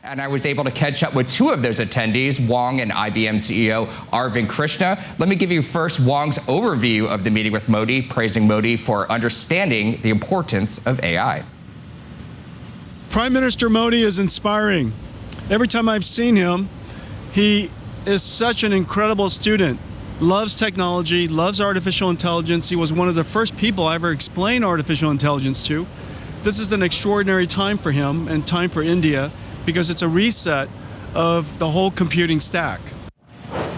And I was able to catch up with two of those attendees, Huang and IBM CEO Arvind Krishna. Let me give you first Huang's overview of the meeting with Modi, praising Modi for understanding the importance of AI. Prime Minister Modi is inspiring. Every time I've seen him, he is such an incredible student. Loves technology, loves artificial intelligence. He was one of the first people I ever explained artificial intelligence to. This is an extraordinary time for him and time for India, because it's a reset of the whole computing stack.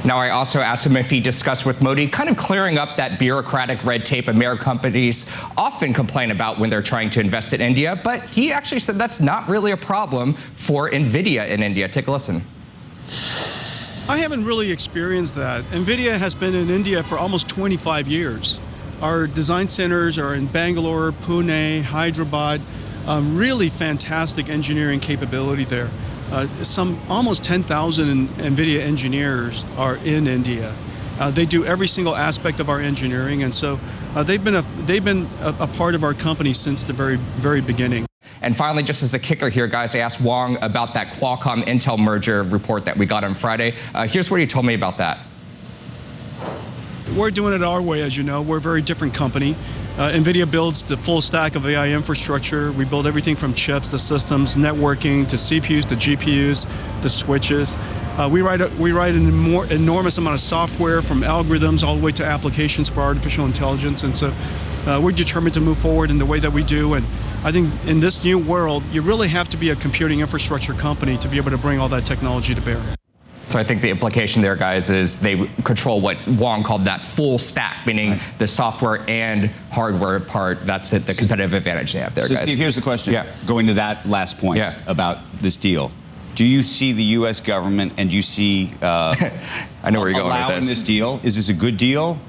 Now, I also asked him if he discussed with Modi kind of clearing up that bureaucratic red tape American companies often complain about when they're trying to invest in India, but he actually said that's not really a problem for NVIDIA in India. Take a listen. I haven't really experienced that. NVIDIA has been in India for almost 25 years. Our design centers are in Bangalore, Pune, Hyderabad. Really fantastic engineering capability there. Almost 10,000 NVIDIA engineers are in India. They do every single aspect of our engineering, and so they've been a part of our company since the very beginning. And finally, just as a kicker here, guys, I asked Huang about that Qualcomm-Intel merger report that we got on Friday. Here's what he told me about that. We're doing it our way, as you know. We're a very different company. NVIDIA builds the full stack of AI infrastructure. We build everything from chips to systems, networking, to CPUs, to GPUs, to switches. We write an enormous amount of software, from algorithms all the way to applications for artificial intelligence. And so we're determined to move forward in the way that we do. And I think in this new world, you really have to be a computing infrastructure company to be able to bring all that technology to bear. So I think the implication there, guys, is they control what Huang called that full stack, meaning the software and hardware part. That's the competitive advantage they have there, guys. So, Steve, here's the question. Going to that last point about this deal. Do you see the U.S. government, and do you see I know where you're going with this deal? Is this a good deal?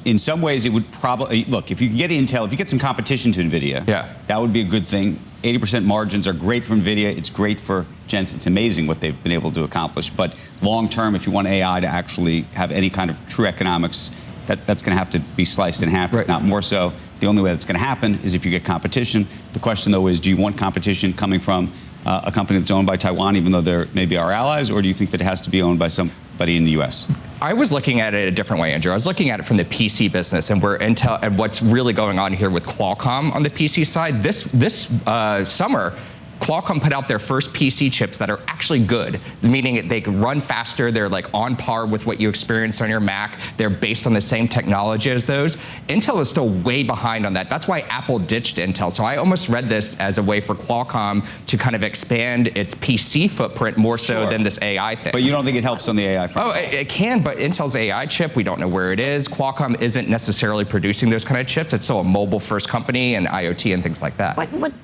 In some ways, it would probably, look, if you can get Intel, if you get some competition to NVIDIA, that would be a good thing. 80% margins are great for NVIDIA. It's great for Jensen. It's amazing what they've been able to accomplish. But long term, if you want AI to actually have any kind of true economics, that's going to have to be sliced in half, if not more so. The only way that's going to happen is if you get competition. The question, though, is do you want competition coming from a company that's owned by Taiwan, even though they're maybe our allies, or do you think that it has to be owned by somebody in the U.S.? I was looking at it a different way, Andrew. I was looking at it from the PC business and where Intel and what's really going on here with Qualcomm on the PC side. This summer, Qualcomm put out their first PC chips that are actually good, meaning they can run faster. They're like on par with what you experience on your Mac. They're based on the same technology as those. Intel is still way behind on that. That's why Apple ditched Intel. So I almost read this as a way for Qualcomm to kind of expand its PC footprint more so than this AI thing. But you don't think it helps on the AI front? Oh, it can, but Intel's AI chip, we don't know where it is. Qualcomm isn't necessarily producing those kind of chips. It's still a mobile-first company and IoT and things like that.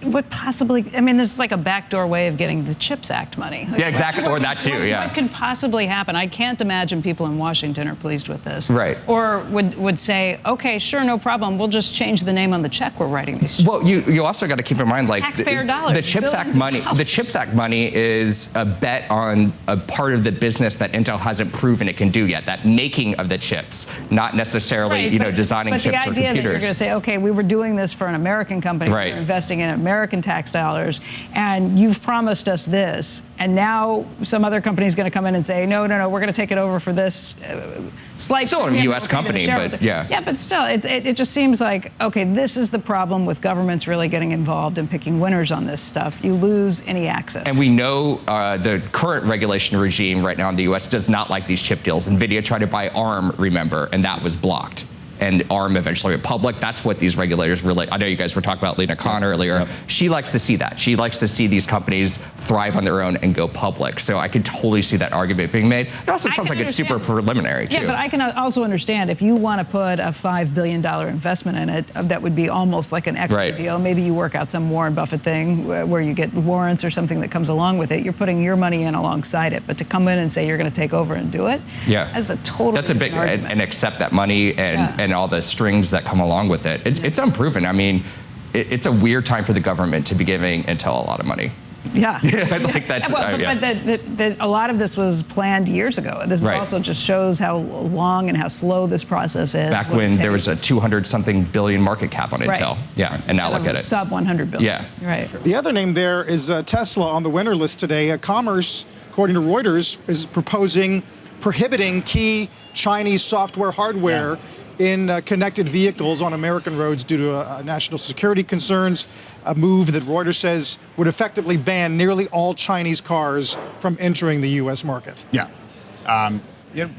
What possibly, I mean, this is like a backdoor way of getting the CHIPS Act money. Yeah, exactly, or that too, What can possibly happen? I can't imagine people in Washington are pleased with this. Right. Or would say, okay, sure, no problem, we'll just change the name on the check we're writing these checks. Well, you also got to keep in mind, it's like, taxpayer dollars, the CHIPS Act money. The CHIPS Act money is a bet on a part of the business that Intel hasn't proven it can do yet, that making of the chips, not necessarily, designing chips or computers. But the idea that you're going to say, okay, we were doing this for an American company, right. We're investing in American tax dollars, and you've promised us this, and now some other company is going to come in and say, no, we're going to take it over for this slight. Still a U.S. company, but yeah, but still, it just seems like, okay, this is the problem with governments really getting involved and picking winners on this stuff. You lose any access. And we know the current regulation regime right now in the U.S. does not like these chip deals. NVIDIA tried to buy ARM, remember, and that was blocked. And ARM eventually went public. That's what these regulators really, I know you guys were talking about Lena Khan earlier. She likes to see that. She likes to see these companies thrive on their own and go public. So I could totally see that argument being made. It also sounds like it's super preliminary, too. Yeah, but I can also understand if you want to put a $5 billion investment in it, that would be almost like an equity deal. Maybe you work out some Warren Buffett thing where you get warrants or something that comes along with it. You're putting your money in alongside it. But to come in and say you're going to take over and do it, that's a totally That's a big, and accept that money and all the strings that come along with it. It's unproven. I mean, it's a weird time for the government to be giving Intel a lot of money. Yeah. Like that's, but a lot of this was planned years ago. This also just shows how long and how slow this process is. Back when there was a 200-something billion market cap on Intel. Yeah, and now look at it. Sub 100 billion. Yeah. Right. The other name there is Tesla on the winner list today. Commerce, according to Reuters, is prohibiting key Chinese software hardware in connected vehicles on American roads due to national security concerns, a move that Reuters says would effectively ban nearly all Chinese cars from entering the U.S. market. Yeah.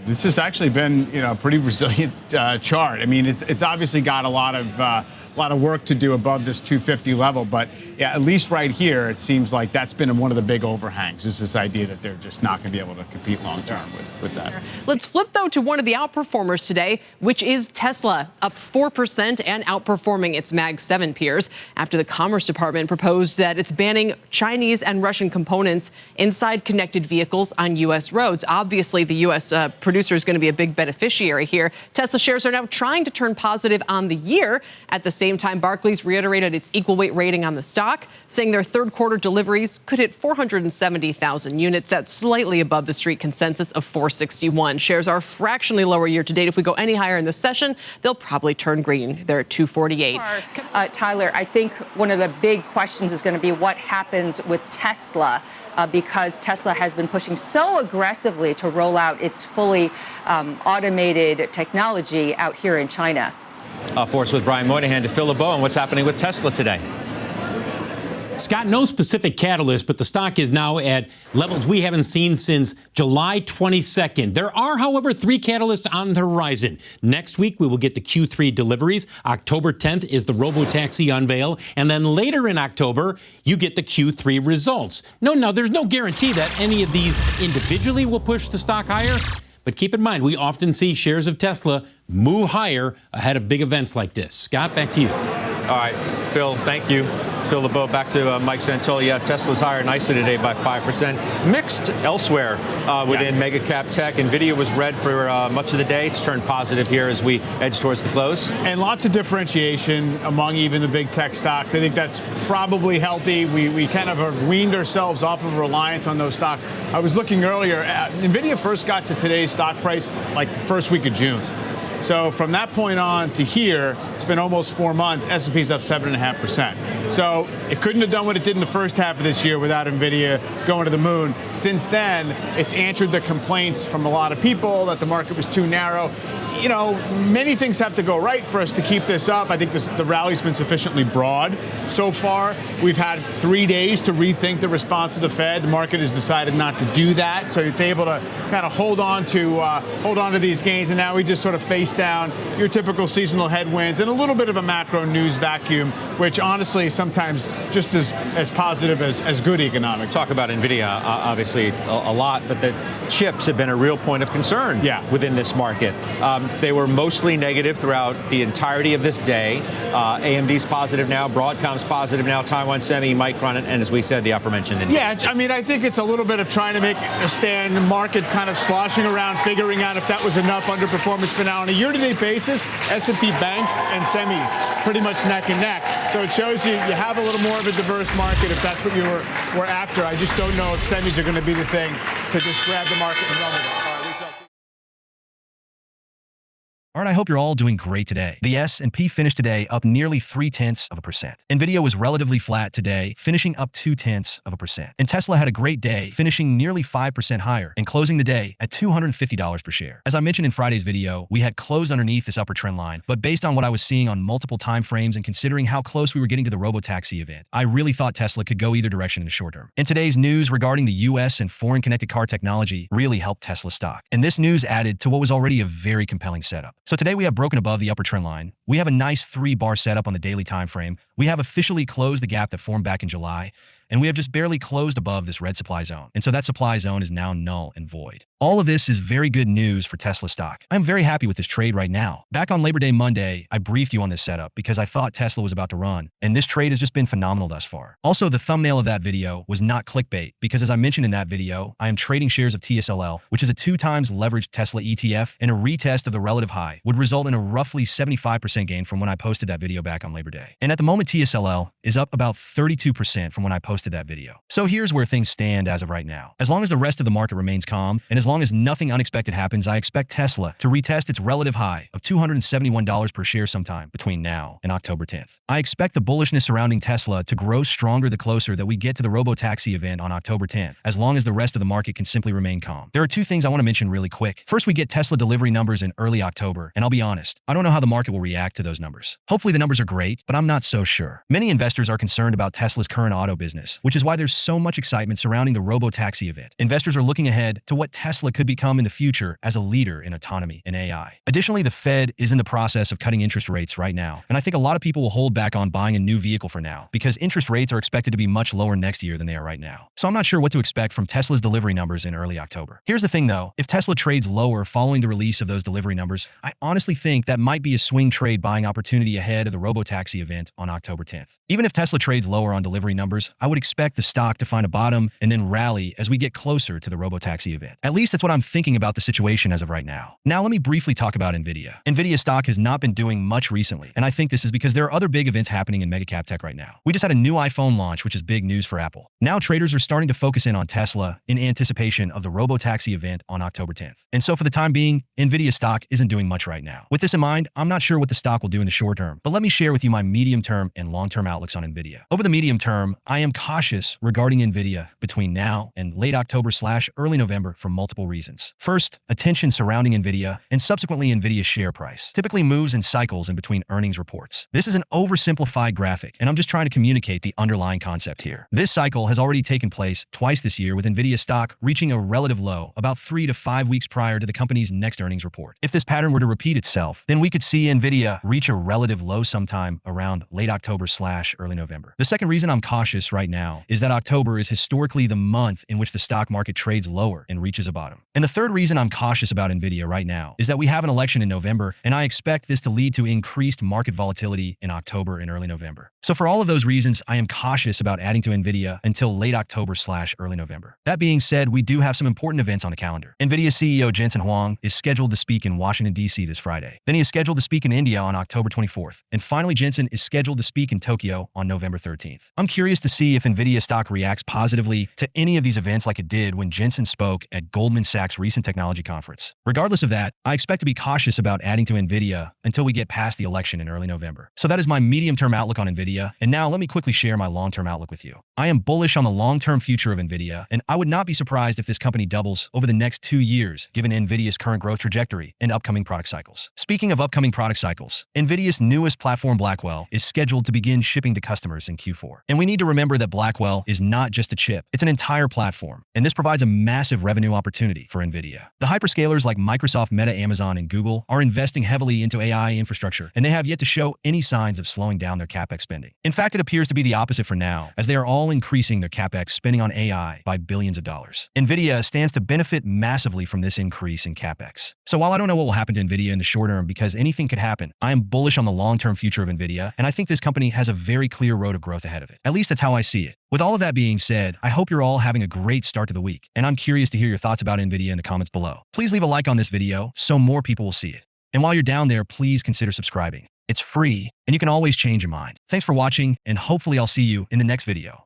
This has actually been, a pretty resilient chart. I mean, it's obviously got a lot of work to do above this 250 level, but yeah, at least right here, it seems like that's been one of the big overhangs, is this idea that they're just not going to be able to compete long term with that. Let's flip, though, to one of the outperformers today, which is Tesla, up 4% and outperforming its Mag 7 peers after the Commerce Department proposed that it's banning Chinese and Russian components inside connected vehicles on U.S. roads. Obviously, the U.S. producer is going to be a big beneficiary here. Tesla shares are now trying to turn positive on the year. At the same time, Barclays reiterated its equal weight rating on the stock, saying their third quarter deliveries could hit 470,000 units. That's slightly above the street consensus of 461. Shares are fractionally lower year to date. If we go any higher in the session, they'll probably turn green. They're at 248. Tyler, I think one of the big questions is going to be what happens with Tesla, because Tesla has been pushing so aggressively to roll out its fully automated technology out here in China. Force with Brian Moynihan to Phil LeBeau on what's happening with Tesla today. Scott, no specific catalyst, but the stock is now at levels we haven't seen since July 22nd. There are, however, 3 catalysts on the horizon. Next week, we will get the Q3 deliveries. October 10th is the Robotaxi unveil. And then later in October, you get the Q3 results. No, there's no guarantee that any of these individually will push the stock higher. But keep in mind, we often see shares of Tesla move higher ahead of big events like this. Scott, back to you. All right, Phil, thank you. Phil LeBeau, back to Mike Santola. Yeah, Tesla's higher nicely today by 5%. Mixed elsewhere within mega cap tech. NVIDIA was red for much of the day. It's turned positive here as we edge towards the close. And lots of differentiation among even the big tech stocks. I think that's probably healthy. We kind of have weaned ourselves off of reliance on those stocks. I was looking earlier, NVIDIA first got to today's stock price like first week of June. So from that point on to here, it's been almost 4 months. S&P's up 7.5%. So it couldn't have done what it did in the first half of this year without NVIDIA going to the moon. Since then, it's answered the complaints from a lot of people that the market was too narrow. Many things have to go right for us to keep this up. I think the rally's been sufficiently broad so far. We've had 3 days to rethink the response of the Fed. The market has decided not to do that, so it's able to kind of hold on to these gains. And now we just sort of face down your typical seasonal headwinds and a little bit of a macro news vacuum, which honestly is sometimes just as positive as good economics. Talk about NVIDIA, obviously, a lot, but the chips have been a real point of concern within this market. They were mostly negative throughout the entirety of this day. AMD's positive now, Broadcom's positive now, Taiwan Semi, Micron, and as we said, the aforementioned NVIDIA. Yeah, I mean, I think it's a little bit of trying to make a stand, the market kind of sloshing around, figuring out if that was enough underperformance for now. On a year-to-date basis, S&P banks and semis pretty much neck and neck. So it shows you have a little more of a diverse market if that's what you were after. I just don't know if semis are going to be the thing to just grab the market and run with it. All right, I hope you're all doing great today. The S&P finished today up nearly 0.3%. NVIDIA was relatively flat today, finishing up 0.2%. And Tesla had a great day, finishing nearly 5% higher and closing the day at $250 per share. As I mentioned in Friday's video, we had closed underneath this upper trend line, but based on what I was seeing on multiple time frames and considering how close we were getting to the Robotaxi event, I really thought Tesla could go either direction in the short term. And today's news regarding the US and foreign connected car technology really helped Tesla stock. And this news added to what was already a very compelling setup. So today we have broken above the upper trend line. We have a nice 3-bar setup on the daily time frame. We have officially closed the gap that formed back in July, and we have just barely closed above this red supply zone. And so that supply zone is now null and void. All of this is very good news for Tesla stock. I'm very happy with this trade right now. Back on Labor Day Monday, I briefed you on this setup because I thought Tesla was about to run, and this trade has just been phenomenal thus far. Also, the thumbnail of that video was not clickbait because, as I mentioned in that video, I am trading shares of TSLA, which is a 2x leveraged Tesla ETF, and a retest of the relative high would result in a roughly 75% gain from when I posted that video back on Labor Day. And at the moment, TSLA is up about 32% from when I posted that video. So here's where things stand as of right now. As long as the rest of the market remains calm, and as long as nothing unexpected happens, I expect Tesla to retest its relative high of $271 per share sometime between now and October 10th. I expect the bullishness surrounding Tesla to grow stronger the closer that we get to the Robotaxi event on October 10th, as long as the rest of the market can simply remain calm. There are two things I want to mention really quick. First, we get Tesla delivery numbers in early October, and I'll be honest, I don't know how the market will react to those numbers. Hopefully the numbers are great, but I'm not so sure. Many investors are concerned about Tesla's current auto business, which is why there's so much excitement surrounding the Robotaxi event. Investors are looking ahead to what Tesla could become in the future as a leader in autonomy and AI. Additionally, the Fed is in the process of cutting interest rates right now, and I think a lot of people will hold back on buying a new vehicle for now because interest rates are expected to be much lower next year than they are right now. So I'm not sure what to expect from Tesla's delivery numbers in early October. Here's the thing though, if Tesla trades lower following the release of those delivery numbers, I honestly think that might be a swing trade buying opportunity ahead of the Robotaxi event on October 10th. Even if Tesla trades lower on delivery numbers, I would expect the stock to find a bottom and then rally as we get closer to the Robotaxi event. At least that's what I'm thinking about the situation as of right now. Now let me briefly talk about NVIDIA. NVIDIA stock has not been doing much recently, and I think this is because there are other big events happening in megacap tech right now. We just had a new iPhone launch, which is big news for Apple. Now traders are starting to focus in on Tesla in anticipation of the Robotaxi event on October 10th. And so for the time being, NVIDIA stock isn't doing much right now. With this in mind, I'm not sure what the stock will do in the short term, but let me share with you my medium-term and long-term outlooks on NVIDIA. Over the medium term, I am cautious regarding NVIDIA between now and late October/early November for multiple reasons. First, attention surrounding NVIDIA and subsequently NVIDIA's share price typically moves in cycles in between earnings reports. This is an oversimplified graphic, and I'm just trying to communicate the underlying concept here. This cycle has already taken place twice this year, with NVIDIA stock reaching a relative low about 3 to 5 weeks prior to the company's next earnings report. If this pattern were to repeat itself, then we could see NVIDIA reach a relative low sometime around late October/early November. The second reason I'm cautious right now is that October is historically the month in which the stock market trades lower and reaches a bottom. And the third reason I'm cautious about NVIDIA right now is that we have an election in November, and I expect this to lead to increased market volatility in October and early November. So for all of those reasons, I am cautious about adding to NVIDIA until late October/early November. That being said, we do have some important events on the calendar. NVIDIA CEO Jensen Huang is scheduled to speak in Washington, D.C. this Friday. Then he is scheduled to speak in India on October 24th. And finally, Jensen is scheduled to speak in Tokyo on November 13th. I'm curious to see if NVIDIA stock reacts positively to any of these events like it did when Jensen spoke at Goldman Sachs' recent technology conference. Regardless of that, I expect to be cautious about adding to NVIDIA until we get past the election in early November. So that is my medium-term outlook on NVIDIA. And now let me quickly share my long-term outlook with you. I am bullish on the long-term future of NVIDIA, and I would not be surprised if this company doubles over the next 2 years, given NVIDIA's current growth trajectory and upcoming product cycles. Speaking of upcoming product cycles, NVIDIA's newest platform, Blackwell, is scheduled to begin shipping to customers in Q4. And we need to remember that Blackwell is not just a chip, it's an entire platform, and this provides a massive revenue opportunity for NVIDIA. The hyperscalers like Microsoft, Meta, Amazon, and Google are investing heavily into AI infrastructure, and they have yet to show any signs of slowing down their CapEx spending. In fact, it appears to be the opposite for now, as they are all increasing their CapEx spending on AI by billions of dollars. NVIDIA stands to benefit massively from this increase in CapEx. So while I don't know what will happen to NVIDIA in the short term, because anything could happen, I am bullish on the long-term future of NVIDIA, and I think this company has a very clear road of growth ahead of it. At least that's how I see it. With all of that being said, I hope you're all having a great start to the week, and I'm curious to hear your thoughts about NVIDIA in the comments below. Please leave a like on this video so more people will see it. And while you're down there, please consider subscribing. It's free, and you can always change your mind. Thanks for watching, and hopefully I'll see you in the next video.